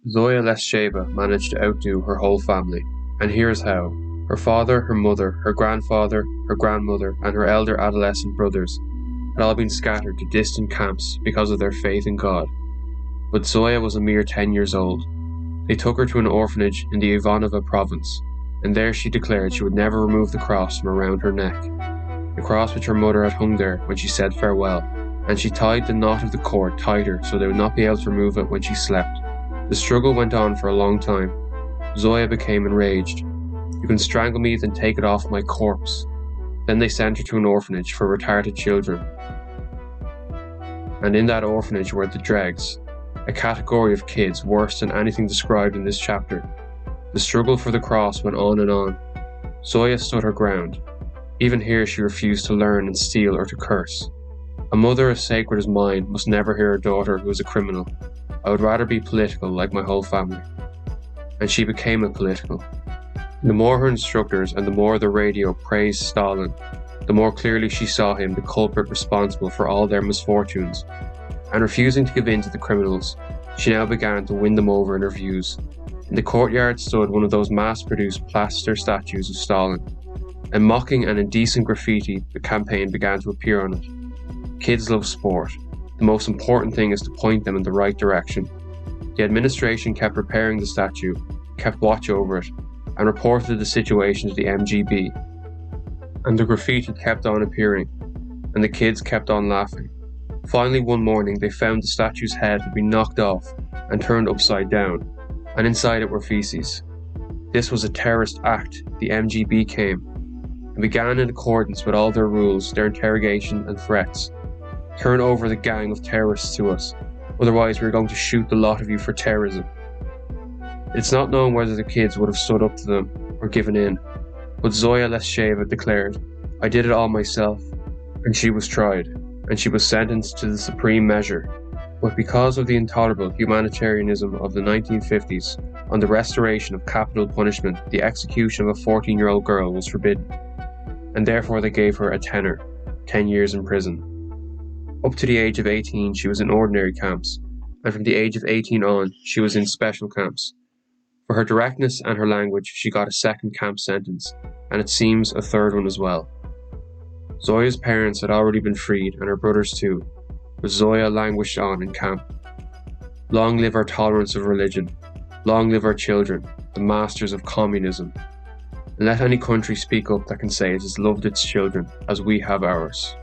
Zoya Leshcheva managed to outdo her whole family, and here's how. Her father, her mother, her grandfather, her grandmother, and her elder adolescent brothers had all been scattered to distant camps because of their faith in God. But Zoya was a mere 10 years old. They took her to an orphanage in the Ivanova province, and there she declared she would never remove the cross from around her neck, the cross which her mother had hung there when she said farewell, and she tied the knot of the cord tighter so they would not be able to remove it when she slept. The struggle went on for a long time. Zoya became enraged. "You can strangle me, then take it off my corpse." Then they sent her to an orphanage for retarded children. And in that orphanage were the dregs, a category of kids worse than anything described in this chapter. The struggle for the cross went on and on. Zoya stood her ground. Even here she refused to learn and steal or to curse. A mother as sacred as mine must never hear her daughter who is a criminal. I would rather be political like my whole family. And she became a political. The more her instructors and the more the radio praised Stalin, the more clearly she saw him the culprit responsible for all their misfortunes. And refusing to give in to the criminals, she now began to win them over in her views. In the courtyard stood one of those mass-produced plaster statues of Stalin. And mocking and indecent graffiti, the campaign began to appear on it. Kids love sport. The most important thing is to point them in the right direction. The administration kept repairing the statue, kept watch over it, and reported the situation to the MGB. And the graffiti kept on appearing, and the kids kept on laughing. Finally one morning they found the statue's head had been knocked off and turned upside down, and inside it were feces. This was a terrorist act. The MGB came, and began in accordance with all their rules, their interrogation and threats. "Turn over the gang of terrorists to us, otherwise we're going to shoot the lot of you for terrorism." It's not known whether the kids would have stood up to them or given in, but Zoya Leshcheva declared, "I did it all myself," and she was tried, and she was sentenced to the supreme measure. But because of the intolerable humanitarianism of the 1950s, on the restoration of capital punishment, the execution of a 14-year-old girl was forbidden, and therefore they gave her a tenor, 10 years in prison. Up to the age of 18 she was in ordinary camps, and from the age of 18 on she was in special camps. For her directness and her language she got a second camp sentence, and it seems a third one as well. Zoya's parents had already been freed, and her brothers too, but Zoya languished on in camp. Long live our tolerance of religion, long live our children, the masters of communism, and let any country speak up that can say it has loved its children as we have ours.